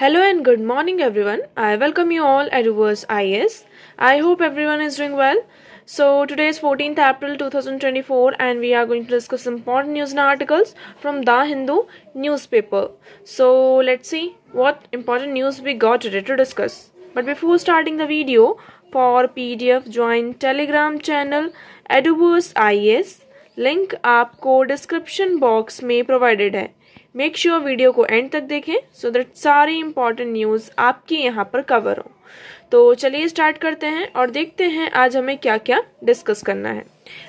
Hello and good morning everyone. I welcome you all at Reverse IS. I hope everyone is doing well. So today is 14th April 2024 and we are going to discuss important news and articles from The Hindu newspaper. So let's see what important news we got today to discuss. But before starting the video, for PDF join Telegram channel Eduverse IS. Link आपको description box में provided है. Make sure video को and तक देखें so that सारी important news आपकी यहाँ पर कवर हो. तो चलिए स्टार्ट करते हैं और देखते हैं आज हमें क्या क्या डिस्कस करना है.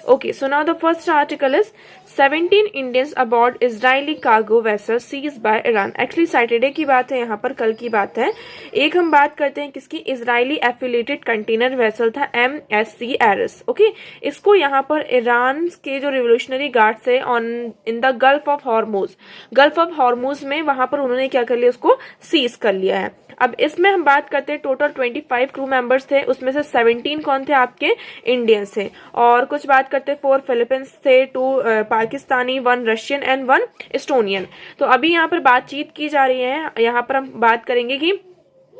Okay, so now the first article is 17 Indians aboard Israeli cargo vessel seize by Iran. Actually Saturday की बात है, यहाँ पर कल की बात है. एक हम बात करते हैं किसकी, इजरायली एफिलेटेड कंटेनर वेसल था MSC एरिस. ओके, इसको यहाँ पर ईरान के जो रिवोल्यूशनरी गार्ड्स है on in the gulf of Hormuz में वहां पर उन्होंने क्या कर लिया, उसको सीज कर लिया है. अब इसमें हम बात करते हैं टोटल 25 क्रू मेंबर्स थे, उसमें से 17 कौन थे, आपके इंडियंस थे. और कुछ बात करते हैं 4 फिलीपींस थे, 2 पाकिस्तानी, 1 रशियन एंड 1 एस्टोनियन. तो अभी यहाँ पर बातचीत की जा रही है. यहाँ पर हम बात करेंगे कि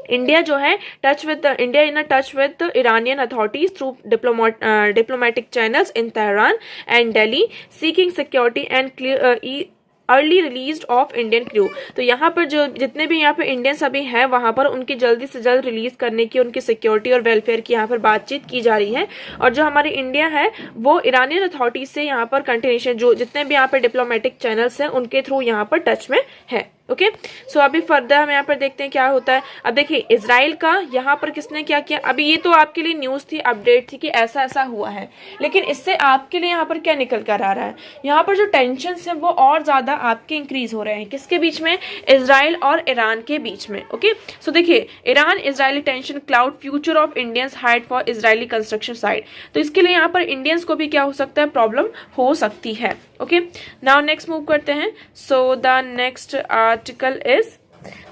इंडिया जो है India in touch with Iranian authorities through diplomatic channels in Tehran and Delhi seeking security and early release of Indian crew. तो यहाँ पर जो जितने भी यहाँ पे इंडियंस अभी हैं वहां पर उनकी जल्दी से जल्द रिलीज करने की, उनकी सिक्योरिटी और वेलफेयर की यहाँ पर बातचीत की जा रही है. और जो हमारी इंडिया है वो इरानियन अथॉरिटीज से यहाँ पर कंटिन्यूशन, जो जितने भी यहाँ पर डिप्लोमेटिक चैनल्स हैं उनके थ्रू यहाँ पर टच में है. ओके, सो अभी फर्दर हम यहाँ पर देखते हैं क्या होता है. अब देखिए इजराइल का यहाँ पर किसने क्या किया. अभी ये तो आपके लिए न्यूज थी, अपडेट थी कि ऐसा ऐसा हुआ है, लेकिन इससे आपके लिए यहाँ पर क्या निकल कर आ रहा है, यहाँ पर जो टेंशन है वो और ज्यादा आपके इंक्रीज हो रहे हैं. किसके बीच में, इजराइल और ईरान के बीच में. ओके, सो देखिए Iran Israeli tension cloud future of Indians hide for Israeli construction site. तो इसके लिए यहाँ पर इंडियंस को भी क्या हो सकता है, प्रॉब्लम हो सकती है. ओके, नाउ नेक्स्ट मूव करते हैं. So the next article is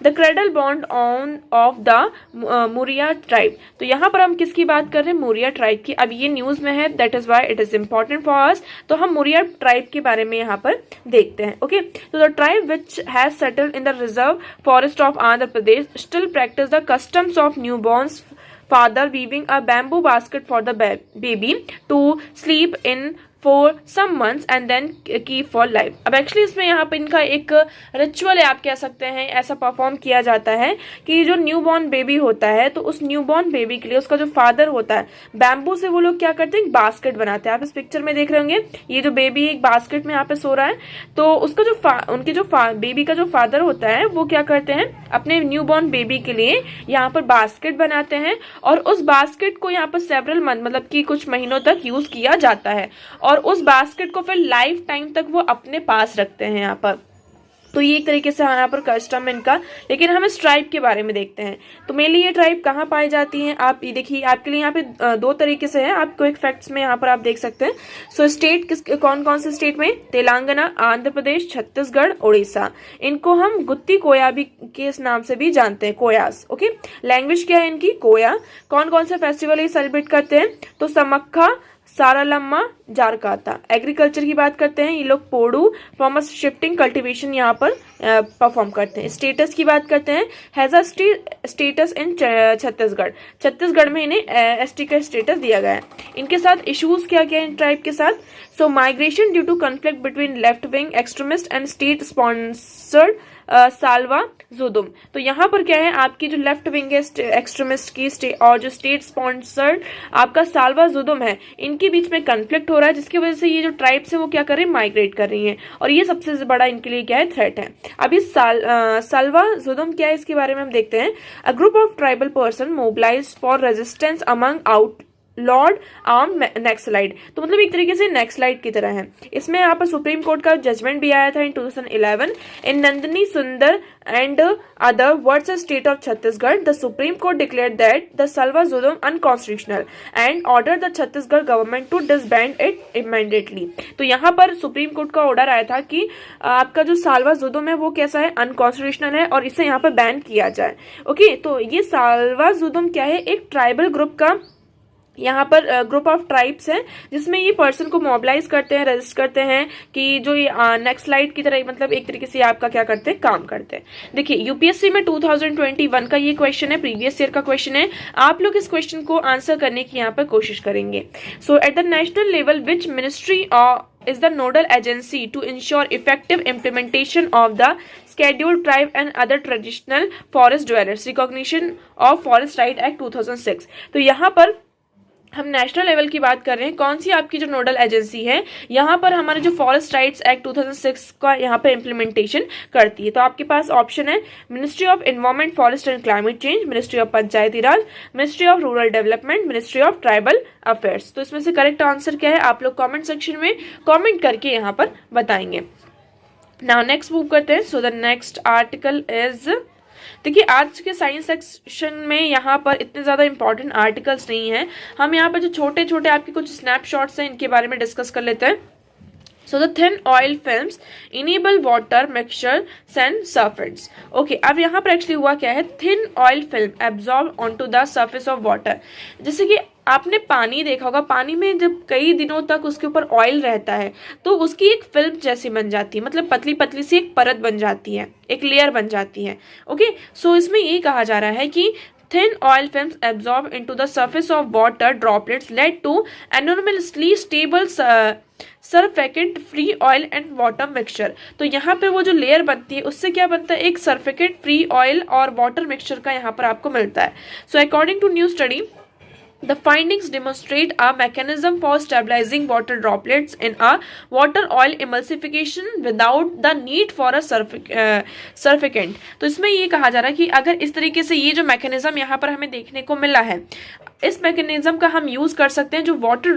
the cradle bond on off the Muria tribe. तो यहाँ पर हम किसकी बात कर रहे हैं, मुरिया ट्राइब की. अब ये न्यूज में है, that is why it is important for us. तो हम मुरिया ट्राइब के बारे में यहाँ पर देखते हैं. ओके, तो the tribe which has settled in the reserve forest of Andhra Pradesh still practice the customs of new borns father weaving a bamboo basket for the baby to sleep in for some months and then keep for life. अब actually इसमें यहाँ पे इनका एक ritual है, आप कह सकते हैं, ऐसा परफॉर्म किया जाता है कि जो न्यू बॉर्न बेबी होता है तो उस न्यू बॉर्न बेबी के लिए उसका जो फादर होता है, बैम्बू से वो लोग क्या करते हैं, एक बास्केट बनाते हैं. आप इस पिक्चर में देख रहे होंगे, ये जो बेबी एक बास्केट में यहाँ पे सो रहा है. तो उसका जो उनके जो बेबी का जो फादर होता है वो क्या करते हैं, अपने न्यू बॉर्न बेबी के लिए यहाँ पर बास्केट बनाते हैं और उस बास्केट को यहाँ पर सेवरल मंथ मतलब कि कुछ महीनों तक यूज किया जाता है और उस बास्केट को फिर लाइफ टाइम तक वो अपने पास रखते हैं यहाँ पर. तो ये एक तरीके से यहाँ पर कस्टम है इनका. लेकिन हम इस ट्राइब के बारे में देखते हैं. तो मेनली ये ट्राइब कहाँ पाई जाती है, आप ये देखिए, आपके लिए यहाँ पे 2 तरीके से है, आपको एक फैक्ट्स में यहाँ पर आप देख सकते हैं. सो स्टेट कौन कौन से स्टेट में, तेलंगाना, आंध्र प्रदेश, छत्तीसगढ़, उड़ीसा. इनको हम गुत्ती कोया भी के इस नाम से भी जानते हैं, कोयास. ओके, लैंग्वेज क्या है इनकी, कोया. कौन कौन से फेस्टिवल ये सेलिब्रेट करते हैं, तो समक्खा, सारालम्मा, जारकाता. एग्रीकल्चर की बात करते हैं, ये लोग पोडू फ्रॉम शिफ्टिंग कल्टीवेशन यहाँ पर परफॉर्म करते हैं. स्टेटस की बात करते हैं, has a status in Chhattisgarh में इन्हें ST का स्टेटस दिया गया है. इनके साथ इश्यूज क्या क्या है इन ट्राइब के साथ, so migration due to conflict between left wing extremist and state sponsored Salwa Judum. तो यहाँ पर क्या है, आपकी जो लेफ्ट विंग है एक्सट्रीमिस्ट की और जो स्टेट स्पॉन्सर्ड आपका साल्वा जुदुम है, इनके बीच में कन्फ्लिक्ट हो रहा है, जिसकी वजह से ये जो ट्राइब्स है वो क्या कर रही है, माइग्रेट कर रही हैं. और ये सबसे बड़ा इनके लिए क्या है, थ्रेट है. अभी साल्वा जुदुम क्या है, इसके बारे में हम देखते हैं. A group of tribal person mobilise for resistance among out lord arm Naxalite. तो मतलब एक तरीके से नेक्सलाइट की तरह है. इसमें यहाँ पर सुप्रीम कोर्ट का जजमेंट भी आया था इन 2011 in Nandini Sundar and other words state of Chhattisgarh. The Supreme Court declared that the Salwa Judum unconstitutional and order the Chhattisgarh government to disband it immediately. तो यहाँ पर सुप्रीम कोर्ट का ऑर्डर आया था कि आपका जो साल्वा जुदुम है वो कैसा है, अनकॉन्स्टिट्यूशनल है और इसे यहाँ पर बैन किया जाए. ओके, तो ये साल्वा जुदुम क्या है, एक ट्राइबल ग्रुप का यहाँ पर ग्रुप ऑफ ट्राइब्स हैं जिसमें ये पर्सन को मोबिलाइज करते हैं, रजिस्ट करते हैं कि जो ये नेक्स्ट स्लाइड की तरह मतलब एक तरीके से आपका क्या करते हैं, काम करते हैं। देखिए यूपीएससी में 2021 का ये क्वेश्चन है, प्रीवियस ईयर का क्वेश्चन है। आप लोग इस क्वेश्चन को आंसर करने की यहाँ पर कोशिश करेंगे। So at the national level which ministry is the nodal agency to ensure effective implementation of the Scheduled Tribe and other traditional forest dwellers recognition of Forest Right Act 2006। तो यहाँ पर हम नेशनल लेवल की बात कर रहे हैं। कौन सी आपकी जो नोडल एजेंसी है यहाँ पर हमारे जो फॉरेस्ट राइट्स एक्ट 2006 का यहाँ पर इम्प्लीमेंटेशन करती है। तो आपके पास ऑप्शन है ministry of environment, forest and climate change, ministry of Panchayati Raj, ministry of rural development, ministry of tribal affairs. तो इसमें से करेक्ट आंसर क्या है आप लोग कॉमेंट सेक्शन में कॉमेंट करके यहाँ पर बताएंगे। नाउ नेक्स्ट मूव करते हैं। So the next article is, देखिए आज के साइंस सेक्शन में यहाँ पर इतने ज़्यादा इंपॉर्टेंट आर्टिकल्स नहीं हैं। हम यहाँ पर जो छोटे छोटे आपके कुछ स्नैपशॉट्स हैं इनके बारे में डिस्कस कर लेते हैं। So the thin oil films enable water mixtures and surface। Okay, अब यहाँ पर एक्चुअली हुआ क्या है, thin oil film absorb onto the surface of water। जैसे कि आपने पानी देखा होगा, पानी में जब कई दिनों तक उसके ऊपर ऑयल रहता है तो उसकी एक फिल्म जैसी बन जाती है, मतलब पतली पतली सी एक परत बन जाती है, एक लेयर बन जाती है। ओके, सो इसमें ये कहा जा रहा है कि thin oil films absorb into the surface of water droplets led to enormously stable surfactant free oil and water mixture। तो यहाँ पे वो जो लेयर बनती है उससे क्या बनता है, एक सर्फिकेट फ्री ऑयल और वाटर मिक्सचर का यहाँ पर आपको मिलता है। So according to new study the findings demonstrate a mechanism for stabilizing water droplets in a water oil emulsification without the need for a surfactant। तो इसमें ये कहा जा रहा है कि अगर इस तरीके से ये जो मैकेनिज्म यहाँ पर हमें देखने को मिला है, इस मैकेनिज्म का हम यूज कर सकते हैं जो वाटर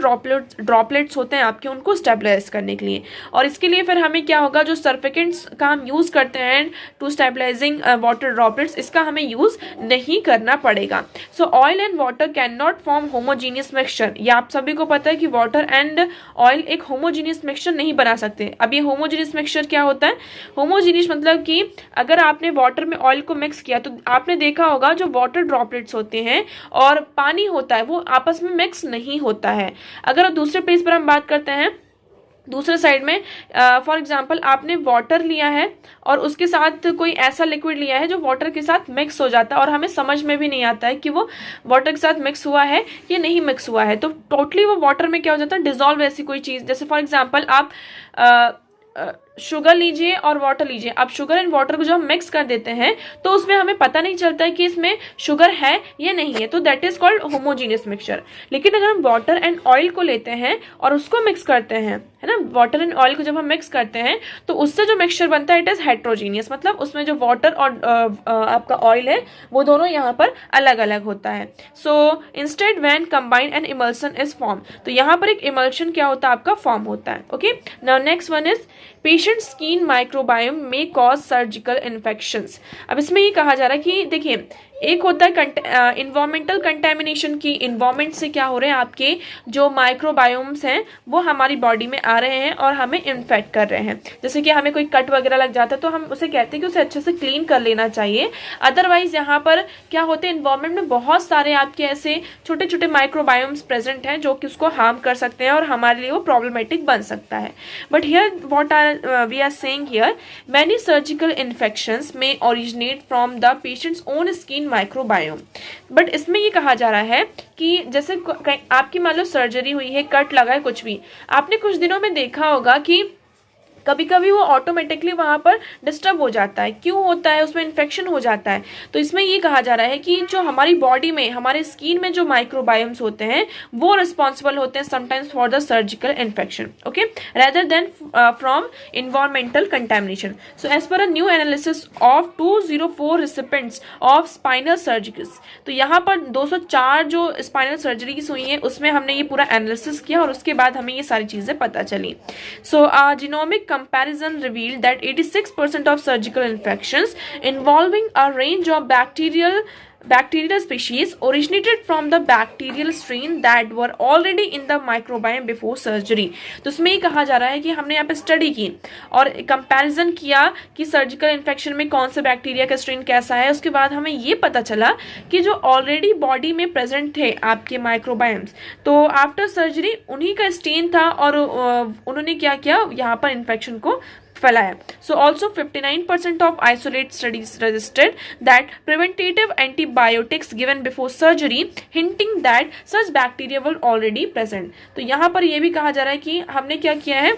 ड्रॉपलेट्स होते हैं आपके, उनको स्टेबलाइज करने के लिए। और इसके लिए फिर हमें क्या होगा, जो सर्फिकेंट्स का हम यूज करते हैं टू स्टेबलाइजिंग वाटर ड्रॉपलेट्स, इसका हमें यूज नहीं करना पड़ेगा। सो oil and water can not form homogeneous mixture. ये आप सभी को पता है कि वाटर एंड ऑयल एक होमोजीनियस मिक्सचर नहीं बना सकते। अब ये होमोजीनियस मिक्सचर क्या होता है, होमोजीनियस मतलब कि अगर आपने वाटर में ऑयल को मिक्स किया तो आपने देखा होगा जो वाटर ड्रॉपलेट्स होते हैं और पानी होता है वो आपस में मिक्स नहीं होता है। अगर दूसरे पेज पर हम बात करते हैं, दूसरे साइड में फॉर एग्जांपल आपने वाटर लिया है और उसके साथ कोई ऐसा लिक्विड लिया है जो वाटर के साथ मिक्स हो जाता है और हमें समझ में भी नहीं आता है कि वो वाटर के साथ मिक्स हुआ है या नहीं मिक्स हुआ है, तो टोटली वो वाटर में क्या हो जाता है, डिजॉल्व ऐसी कोई चीज़। जैसे फॉर एग्जांपल आप शुगर लीजिए और वाटर लीजिए, अब शुगर एंड वाटर को जब हम मिक्स कर देते हैं तो उसमें हमें पता नहीं चलता है कि इसमें शुगर है या नहीं है, तो that is called homogeneous mixture. लेकिन अगर हम वाटर एंड ऑयल को लेते हैं और उसको मिक्स करते हैं, है ना, वाटर एंड ऑयल को जब हम मिक्स करते हैं तो उससे जो मिक्सचर बनता है इट इज हेट्रोजीनियस, मतलब उसमें जो वाटर और आपका ऑयल है वो दोनों यहाँ पर अलग अलग होता है। So instead when combined an emulsion is form, तो यहाँ पर एक इमल्शन क्या होता है आपका, फॉर्म होता है। Okay, now next one is patient skin microbiome में कॉज सर्जिकल इन्फेक्शंस। अब इसमें ये कहा जा रहा है कि देखिए एक होता है इन्वायरमेंटल कंटेमिनेशन की, इन्वायरमेंट से क्या हो रहे हैं आपके जो माइक्रोबायोम्स हैं वो हमारी बॉडी में आ रहे हैं और हमें इन्फेक्ट कर रहे हैं। जैसे कि हमें कोई कट वगैरह लग जाता है तो हम उसे कहते हैं कि उसे अच्छे से क्लीन कर लेना चाहिए। अदरवाइज यहाँ पर क्या होते हैं, इन्वायरमेंट में बहुत सारे आपके ऐसे छोटे छोटे माइक्रोबायोम्स प्रेजेंट हैं जो कि उसको हार्म कर सकते हैं और हमारे लिए वो प्रॉब्लमेटिक बन सकता है। But here what we are saying here, many surgical infections में originate from the patient's own skin microbiome. But इसमें ये कहा जा रहा है कि जैसे आपकी मान लो सर्जरी हुई है, कट लगा है, कुछ भी आपने कुछ दिनों में देखा होगा कि कभी कभी वो ऑटोमेटिकली वहाँ पर डिस्टर्ब हो जाता है। क्यों होता है, उसमें इन्फेक्शन हो जाता है। तो इसमें ये कहा जा रहा है कि जो हमारी बॉडी में, हमारे स्किन में जो माइक्रोबायोम्स होते हैं वो रिस्पॉन्सिबल होते हैं sometimes for the surgical infection, okay, rather than from environmental contamination. So as per a new analysis of 204 recipients of spinal surgeries, तो यहाँ पर 204 जो स्पाइनल सर्जरीज हुई हैं उसमें हमने ये पूरा एनालिसिस किया और उसके बाद हमें ये सारी चीज़ें पता चली। सो genomic comparison revealed that 86% of surgical infections involving a range of bacterial species originated from the bacterial strain that were already in the microbiome before surgery। तो उसमें ये कहा जा रहा है कि हमने यहाँ पे स्टडी की और कंपैरिजन किया कि सर्जिकल इन्फेक्शन में कौन सा बैक्टीरिया का स्ट्रेन कैसा है। उसके बाद हमें ये पता चला कि जो ऑलरेडी बॉडी में प्रेजेंट थे आपके माइक्रोबायम्स, तो आफ्टर सर्जरी उन्हीं का स्ट्रेन था और उन्होंने क्या किया, यहाँ पर इन्फेक्शन को फैलाया। So also 59% of isolate studies registered that preventative antibiotics given before surgery, hinting that such bacteria were already present। तो यहाँ पर यह भी कहा जा रहा है कि हमने क्या किया है,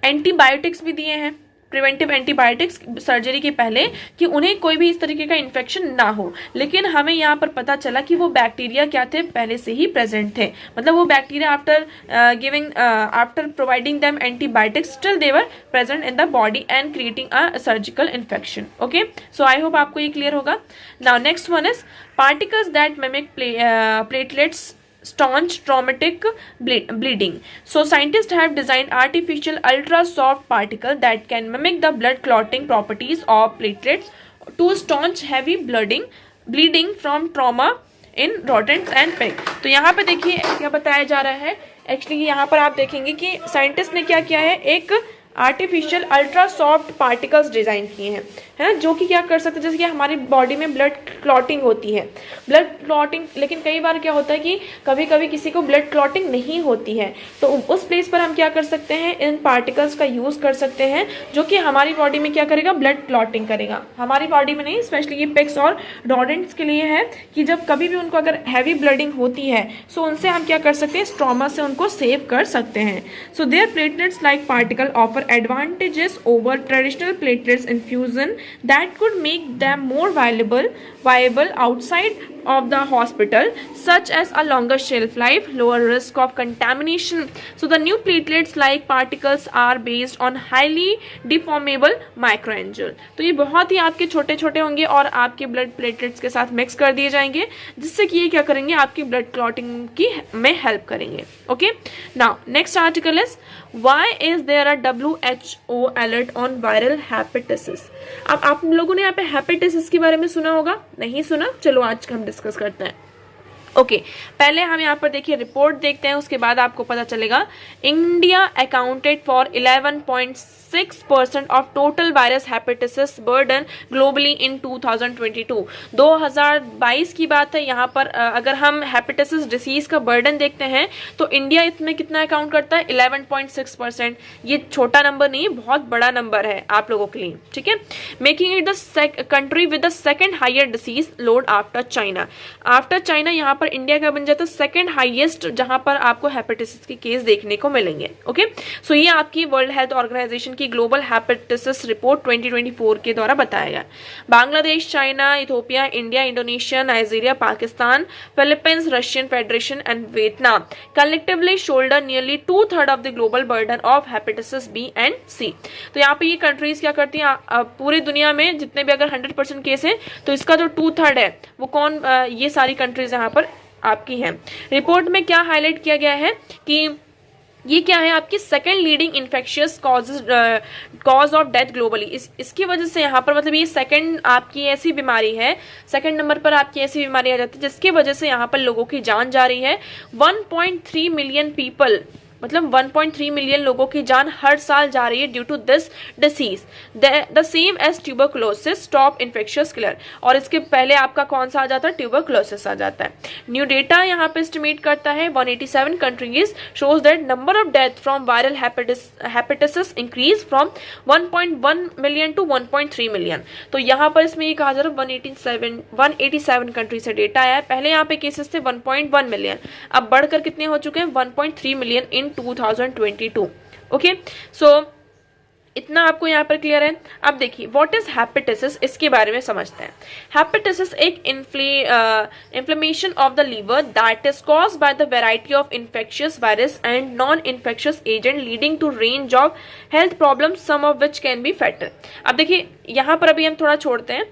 एंटीबायोटिक्स भी दिए हैं, प्रिवेंटिव एंटीबायोटिक्स सर्जरी के पहले, कि उन्हें कोई भी इस तरीके का इन्फेक्शन ना हो। लेकिन हमें यहाँ पर पता चला कि वो बैक्टीरिया क्या थे, पहले से ही प्रेजेंट थे। मतलब वो bacteria after providing them antibiotics still they were present in the body and creating a surgical infection. Okay, so I hope आपको ये क्लियर होगा। Now next one is particles that mimic platelets staunch traumatic bleeding। So scientists have designed artificial ultra soft particle that can mimic the blood clotting properties of platelets to staunch heavy bleeding from trauma in rodents and pig। तो यहाँ पे देखिए क्या बताया जा रहा है, actually यहाँ पर आप देखेंगे कि साइंटिस्ट ने क्या किया है, एक artificial ultra soft particles design किए हैं, है जो कि क्या कर सकते हैं, जैसे कि हमारी बॉडी में ब्लड क्लॉटिंग होती है, ब्लड क्लॉटिंग, लेकिन कई बार क्या होता है कि कभी कभी किसी को ब्लड क्लॉटिंग नहीं होती है, तो उस प्लेस पर हम क्या कर सकते हैं, इन पार्टिकल्स का यूज़ कर सकते हैं, जो कि हमारी बॉडी में क्या करेगा, ब्लड क्लॉटिंग करेगा। हमारी बॉडी में नहीं, स्पेशली ये पिग्स और डॉडेंट्स के लिए है कि जब कभी भी उनको अगर हैवी ब्लडिंग होती है, सो उनसे हम क्या कर सकते हैं, स्ट्रोमा से उनको सेव कर सकते हैं। So their platelets like particle offer advantages over traditional platelets infusion that could make them more viable outside of the hospital, such as a longer shelf life, lower risk of contamination। So the new platelets like particles are based on highly deformable microangel। तो ये बहुत ही आपके छोटे छोटे होंगे और आपके blood platelets के साथ मिक्स कर दिए जाएंगे, जिससे कि ये क्या करेंगे, आपकी ब्लड क्लॉटिंग की में हेल्प करेंगे। Okay, now next article is why is there a WHO alert on viral hepatitis. अब आप लोगों ने यहाँ पे हेपेटाइटिस के बारे में सुना होगा, नहीं सुना, चलो आज हम डिस्कस करते हैं। ओके, पहले हम यहाँ पर देखिए रिपोर्ट देखते हैं, उसके बाद आपको पता चलेगा। India accounted for 11.6% of total virus hepatitis burden globally इन 2022। 2022 की बात है। यहाँ पर अगर हम हेपेटाइटिस डिसीज का बर्डन देखते हैं तो इंडिया इसमें कितना अकाउंट करता है, 11.6%। ये छोटा नंबर नहीं, बहुत बड़ा नंबर है आप लोगों के लिए, ठीक है। Making it the country with the second higher disease load after China. After China यहाँ पर इंडिया का बन जाता है सेकंड हाईएस्ट, जहां पर आपको हेपेटाइटिस के केस देखने को मिलेंगे। ओके, सो ये आपकी वर्ल्ड हेल्थ ऑर्गेनाइजेशन की ग्लोबल हेपेटाइटिस रिपोर्ट 2024 के द्वारा बताया गया। Bangladesh, China, Ethiopia, India, Indonesia, Nigeria, Pakistan, Philippines, Russian federation and Vietnam collectively shoulder nearly 2/3 of the global burden of hepatitis B and C. तो यहाँ पे ये कंट्रीज क्या करती हैं, पूरी दुनिया में जितने भी अगर 100% केस है तो इसका जो 2/3 है वो कौन, ये सारी कंट्रीज यहाँ पर आपकी है। रिपोर्ट में क्या हाईलाइट किया गया है कि ये क्या है, आपकी second leading infectious cause of death globally. इसकी वजह से यहाँ पर मतलब ये सेकेंड आपकी ऐसी बीमारी है, सेकेंड नंबर पर आपकी ऐसी बीमारी आ जाती है जिसकी वजह से यहाँ पर लोगों की जान जा रही है। 1.3 मिलियन पीपल, मतलब 1.3 मिलियन लोगों की जान हर साल जा रही है due to this disease. The same as tuberculosis top infectious killer. और इसके पहले आपका कौन सा आ जाता है, ट्यूबरकुलोसिस आ जाता है। न्यू डेटा यहाँ पे एस्टिमेट करता है 187 countries shows that number of death from viral hepatitis increase from 1.1 million to 1.3 million. तो यहाँ पर इसमें ये कहा जा रहा है 187 कंट्री से डेटा आया है। पहले यहाँ पे केसेस थे 1.1 मिलियन, अब बढ़कर कितने हो चुके हैं, 1.3 मिलियन इन 2022। ओके, सो इतना आपको यहाँ पर क्लियर है। अब देखिए व्हाट इज हेपेटाइटिस, इसके बारे में समझते हैं। हेपेटाइटिस एक inflammation of the liver that is caused by the variety of infectious virus and non infectious agent leading to range of health problem, some of which can be fatal. अब देखिए यहाँ पर अभी हम थोड़ा छोड़ते हैं।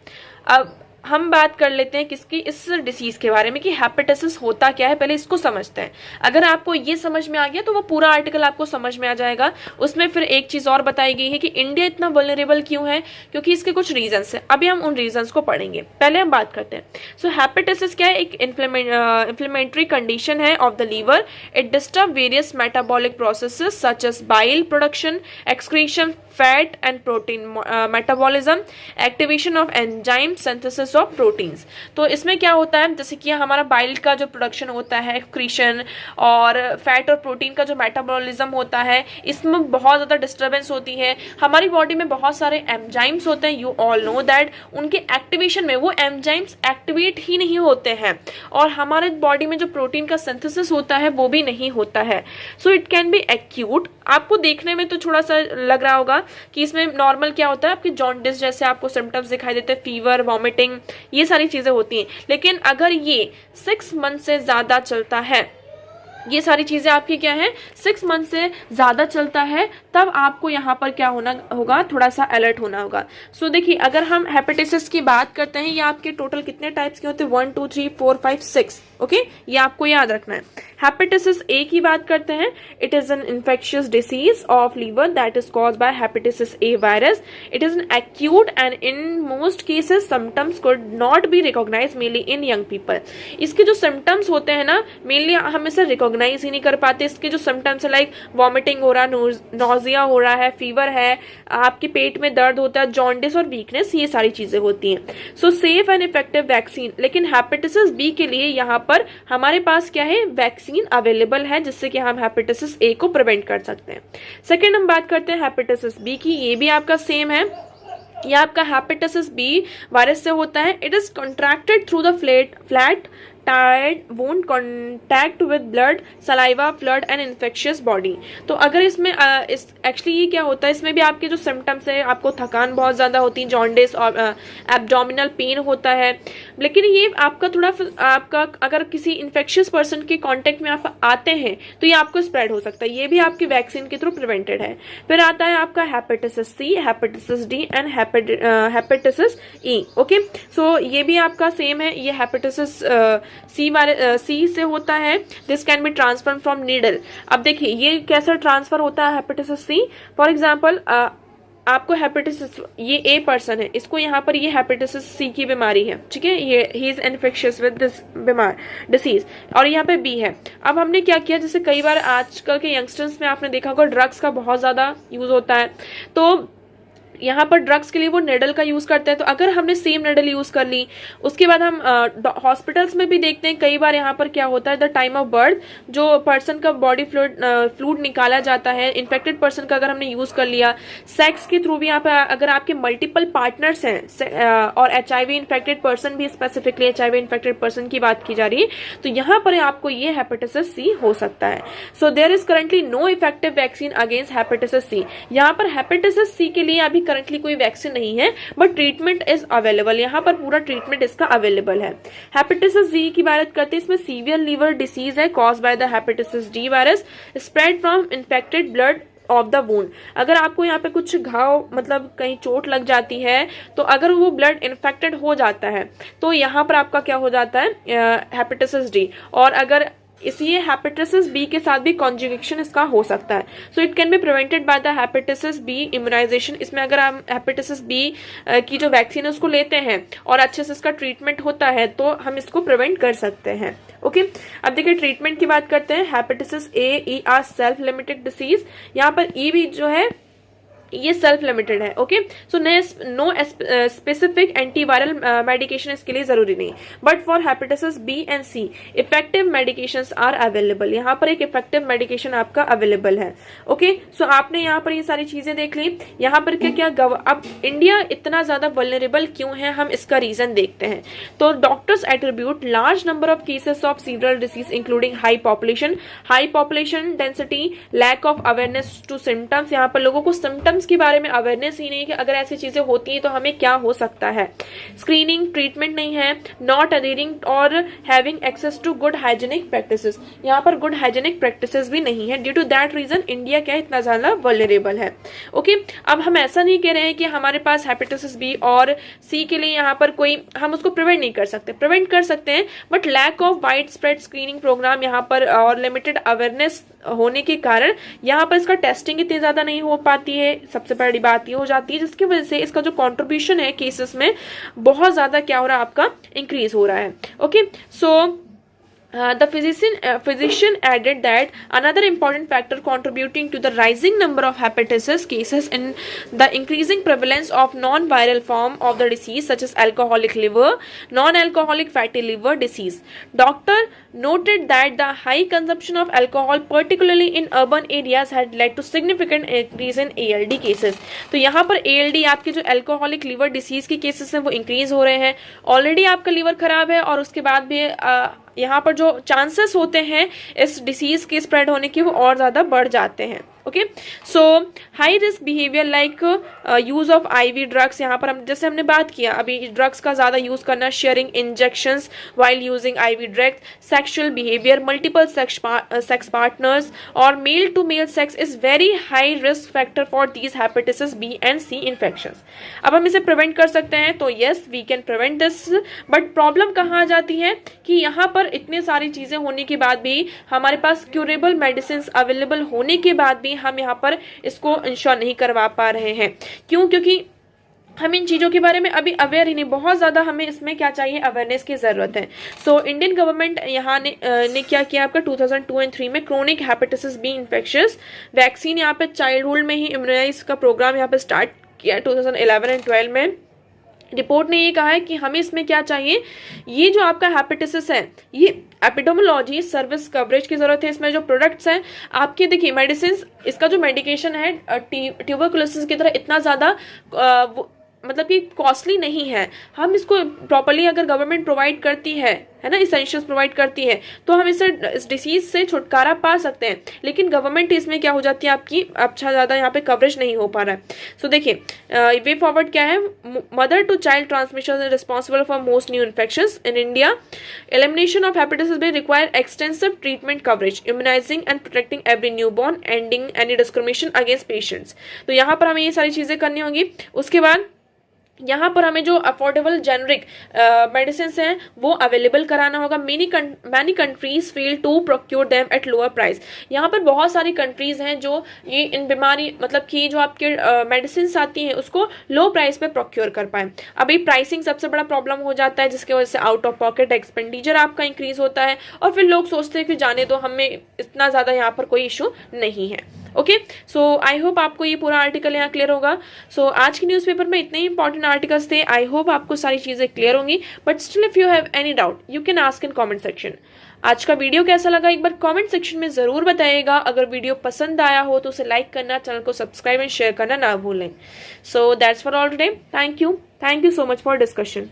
अब हम बात कर लेते हैं किसकी, इस डिसीज के बारे में कि हेपेटाइटिस होता क्या है, पहले इसको समझते हैं। अगर आपको ये समझ में आ गया तो वो पूरा आर्टिकल आपको समझ में आ जाएगा। उसमें फिर एक चीज और बताई गई है कि इंडिया इतना वल्नरेबल क्यों है, क्योंकि इसके कुछ रीजंस है। अभी हम उन रीजंस को पढ़ेंगे, पहले हम बात करते हैं। सो हेपेटाइटिस क्या है, एक इन्फ्लेमेटरी कंडीशन है of the liver. It disturb various metabolic processes such as bile production, excretion, fat and protein metabolism, activation of enzyme, synthesis of proteins. तो इसमें क्या होता है, जैसे कि हमारा बाइल का जो प्रोडक्शन होता है, एक्सक्रीशन और फैट और प्रोटीन का जो मेटाबॉलिज्म होता है, इसमें बहुत ज़्यादा डिस्टर्बेंस होती है। हमारी बॉडी में बहुत सारे एंजाइम्स होते हैं, यू ऑल नो दैट। उनके एक्टिवेशन में वो एंजाइम्स एक्टिवेट ही नहीं होते हैं और हमारे बॉडी में जो प्रोटीन का सिंथेसिस होता है वो भी नहीं होता है। So it can B acute. आपको देखने में तो थोड़ा सा लग रहा होगा कि इसमें नॉर्मल क्या होता है, आपकी जॉन्डिस जैसे आपको सिम्टम्स दिखाई देते हैं, फीवर, वॉमिटिंग, ये सारी चीजें होती हैं। लेकिन अगर ये 6 मंथ से ज्यादा चलता है, ये सारी चीजें आपकी क्या है, 6 मंथ से ज्यादा चलता है, तब आपको यहाँ पर क्या होना होगा, थोड़ा सा अलर्ट होना होगा। सो देखिए, अगर हम हेपेटाइटिस की बात करते हैं, ये आपके टोटल कितने टाइप्स के होते हैं, 1 2 3 4 5 6। ओके, ये आपको याद रखना है। हेपेटाइटिस ए की बात करते हैं। It is an infectious disease of liver that is caused by hepatitis A virus. It is an acute and in most cases symptoms could not be recognise mainly in young people. इसके जो symptoms होते हैं ना, mainly हम इसे recognise ही नहीं कर पाते। इसके जो सिम्टम्स है, लाइक वॉमिटिंग हो रहा है, नोजिया हो रहा है, फीवर है, आपके पेट में दर्द होता है, जॉन्डिस और वीकनेस, ये सारी चीजें होती हैं। सो सेफ एंड इफेक्टिव वैक्सीन, लेकिन हेपेटाइटिस बी के लिए यहाँ पर हमारे पास क्या है, वैक्सीन अवेलेबल है, जिससे कि हम हेपेटाइटिस ए को प्रिवेंट कर सकते हैं। सेकेंड हम बात करते हैं हेपेटाइटिस बी की। ये भी आपका सेम है, ये आपका हेपेटाइटिस बी वायरस से होता है। It is contracted through the flat tired won't contact with blood, saliva, flood and infectious body. तो अगर इसमें एक्चुअली ये क्या होता है, इसमें भी आपके जो सिम्टम्स है, आपको थकान बहुत ज़्यादा होती है, जॉन्डिस और एब्डोमिनल पेन होता है। लेकिन ये आपका थोड़ा, आपका अगर किसी इन्फेक्शियस पर्सन के कॉन्टेक्ट में आप आते हैं तो ये आपको स्प्रेड हो सकता है। ये भी आपकी वैक्सीन के थ्रू प्रिवेंटेड है। फिर आता है आपका hepatitis C, hepatitis D and hepatitis E. Okay, so ये भी आपका सेम है। ये हेपेटाइटिस सी से होता है। This can be transfer from needle. अब देखिए ये कैसे ट्रांसफर होता है हेपेटाइटिस सी। फॉर एग्जांपल, आपको हेपेटाइटिस, ये ए पर्सन है, इसको यहाँ पर ये हेपेटाइटिस सी की बीमारी है, ठीक है, ये he is infectious with this disease, और यहाँ पे बी है। अब हमने क्या किया, जैसे कई बार आजकल के यंगस्टर्स में आपने देखा होगा ड्रग्स का बहुत ज्यादा यूज होता है, तो यहाँ पर ड्रग्स के लिए वो नेडल का यूज करते हैं। तो अगर हमने सेम नेडल यूज कर ली, उसके बाद हम हॉस्पिटल्स में भी देखते हैं कई बार यहाँ पर क्या होता है, द टाइम ऑफ बर्थ जो पर्सन का बॉडी फ्लूइड निकाला जाता है, इन्फेक्टेड पर्सन का अगर हमने यूज कर लिया, सेक्स के थ्रू भी यहाँ पर अगर आपके मल्टीपल पार्टनर्स हैं और HIV इन्फेक्टेड पर्सन भी, स्पेसिफिकली HIV इन्फेक्टेड पर्सन की बात की जा रही है, तो यहाँ पर आपको ये हेपेटाइटिस सी हो सकता है। So there is currently no effective vaccine against hepatitis C. यहाँ पर हेपेटाइटिस सी के लिए अभी करंटली कोई वैक्सीन नहीं है, बट ट्रीटमेंट इज अवेलेबल। यहाँ पर पूरा ट्रीटमेंट इसका अवेलेबल है। हेपेटाइटिस डी की बात करते हैं, इसमें सीवियर लीवर डिसीज है caused by the hepatitis D virus, spread from infected blood of the wound. अगर आपको यहाँ पे कुछ घाव, मतलब कहीं चोट लग जाती है, तो अगर वो ब्लड इन्फेक्टेड हो जाता है तो यहाँ पर आपका क्या हो जाता है, हेपेटाइटिस डी। और अगर इसलिए हेपेटाइटिस बी के साथ भी कॉन्जुगेशन इसका हो सकता है। So it can be prevented by the hepatitis B immunisation. इसमें अगर हम हेपेटाइटिस बी की जो वैक्सीन है उसको लेते हैं और अच्छे से इसका ट्रीटमेंट होता है तो हम इसको प्रिवेंट कर सकते हैं। ओके, अब देखिए ट्रीटमेंट की बात करते हैं। Hepatitis A E are self limited disease. यहाँ पर ई भी जो है ये सेल्फ लिमिटेड है। Okay, so no specific antiviral medication इसके लिए जरूरी नहीं, but for hepatitis B and C effective medications are available. यहाँ पर एक इफेक्टिव मेडिकेशन आपका अवेलेबल है। ओके, सो आपने यहाँ पर ये सारी चीजें देख ली। यहाँ पर क्या क्या अब इंडिया इतना ज्यादा वल्नरेबल क्यों है, हम इसका रीजन देखते हैं। तो doctors attribute large number of cases of several disease including high population density, lack of awareness to symptoms. यहाँ पर लोगों को सिम्टम्स सिम्टम्स के बारे में अवेयरनेस ही नहीं कि अगर ऐसी चीजें होती हैं तो हमें क्या हो सकता है। स्क्रीनिंग ट्रीटमेंट नहीं है, नॉट अडेयरिंग और having access to good hygienic practices, यहाँ पर गुड हाइजीनिक प्रैक्टिसेस भी नहीं है। Due to that reason India क्या इतना ज्यादा वल्नरेबल है। ओके, अब हम ऐसा नहीं कह रहे हैं कि हमारे पास हेपेटाइटिस बी और सी के लिए यहाँ पर कोई हम उसको प्रिवेंट नहीं कर सकते, प्रिवेंट कर सकते हैं, but lack of widespread screening programme यहाँ पर और लिमिटेड अवेयरनेस होने के कारण यहाँ पर इसका टेस्टिंग इतनी ज्यादा नहीं हो पाती है। सबसे बड़ी बात ये हो जाती है जिसकी वजह से इसका जो कंट्रीब्यूशन है केसेस में बहुत ज्यादा क्या हो रहा है, आपका इंक्रीज हो रहा है। Okay, so the physician added that another important factor contributing to the rising number of hepatitis cases in the increasing prevalence of non-viral form of the disease such as alcoholic liver, non-alcoholic fatty liver disease. Doctor noted that the high consumption of alcohol particularly in urban areas had led to significant increase in ALD cases. तो यहाँ पर ALD आपके जो alcoholic liver disease के cases हैं वो increase हो रहे हैं। ऑलरेडी आपका लीवर खराब है और उसके बाद भी यहाँ पर जो चांसेस होते हैं इस डिसीज के स्प्रेड होने के वो और ज्यादा बढ़ जाते हैं। Okay, so high risk behaviour like use of IV drugs, यहाँ पर हम जैसे हमने बात किया अभी ड्रग्स का ज्यादा यूज करना, sharing injections while using IV drugs, sexual behaviour, multiple sex partners और male to male sex is very high risk factor for these hepatitis B and C infections. अब हम इसे प्रिवेंट कर सकते हैं, तो yes we can prevent this, but problem कहाँ आ जाती है कि यहाँ पर इतनी सारी चीजें होने के बाद भी हमारे पास क्यूरेबल मेडिसिन अवेलेबल होने के बाद भी हम यहाँ पर इसको इंश्योर नहीं करवा पा रहे हैं। क्यों? क्योंकि हम इन चीजों के बारे में अभी अवेयर ही नहीं, बहुत ज्यादा हमें इसमें क्या चाहिए, अवेयरनेस की जरूरत है। सो इंडियन गवर्नमेंट यहाँ ने क्या किया, आपका 2002 और 3 में chronic hepatitis B infections vaccine यहाँ पे चाइल्डहुड में ही इम्यूनाइज का प्रोग्राम यहाँ पे स्टार्ट किया 2011 और 12 में। रिपोर्ट ने ये कहा है कि हमें इसमें क्या चाहिए, ये जो आपका हेपेटाइटिस है ये एपिडेमियोलॉजी सर्विस कवरेज की जरूरत है। इसमें जो प्रोडक्ट्स हैं आपके, देखिए मेडिसिन, इसका जो मेडिकेशन है ट्यूबरकुलोसिस की तरह इतना ज्यादा मतलब कि कॉस्टली नहीं है। हम इसको प्रॉपर्ली अगर गवर्नमेंट प्रोवाइड करती है ना, इसेंशियल्स प्रोवाइड करती है, तो हम इस डिसीज से छुटकारा पा सकते हैं। लेकिन गवर्नमेंट इसमें क्या हो जाती है आपकी, अच्छा ज्यादा यहाँ पे कवरेज नहीं हो पा रहा है। सो देखिए वे फॉरवर्ड क्या है, mother to child transmission is responsible for most new infections in India, elimination of hepatitis B require extensive treatment coverage, immunising and protecting every newborn, ending any discrimination against patients. तो यहाँ पर हमें ये सारी चीजें करनी होंगी। उसके बाद यहाँ पर हमें जो अफोर्डेबल जेनरिक मेडिसिन हैं वो अवेलेबल कराना होगा। Many countries fail to procure them at lower price. यहाँ पर बहुत सारी कंट्रीज हैं जो ये इन बीमारी मतलब कि जो आपके मेडिसिन आती हैं उसको लो प्राइस पे प्रोक्योर कर पाए। अभी प्राइसिंग सबसे बड़ा प्रॉब्लम हो जाता है, जिसकी वजह से आउट ऑफ पॉकेट एक्सपेंडिचर आपका इंक्रीज होता है और फिर लोग सोचते हैं कि जाने दो, हमें इतना ज़्यादा यहाँ पर कोई इशू नहीं है। ओके, सो आई होप आपको ये पूरा आर्टिकल यहाँ क्लियर होगा। सो आज की न्यूज़पेपर में इतने ही इंपॉर्टेंट आर्टिकल्स थे। आई होप आपको सारी चीज़ें क्लियर होंगी, but still if you have any doubt you can ask in comment section. आज का वीडियो कैसा लगा एक बार कमेंट सेक्शन में ज़रूर बताइएगा। अगर वीडियो पसंद आया हो तो उसे लाइक करना, चैनल को सब्सक्राइब एंड शेयर करना ना भूलें। So that's for all today. Thank you so much for discussion.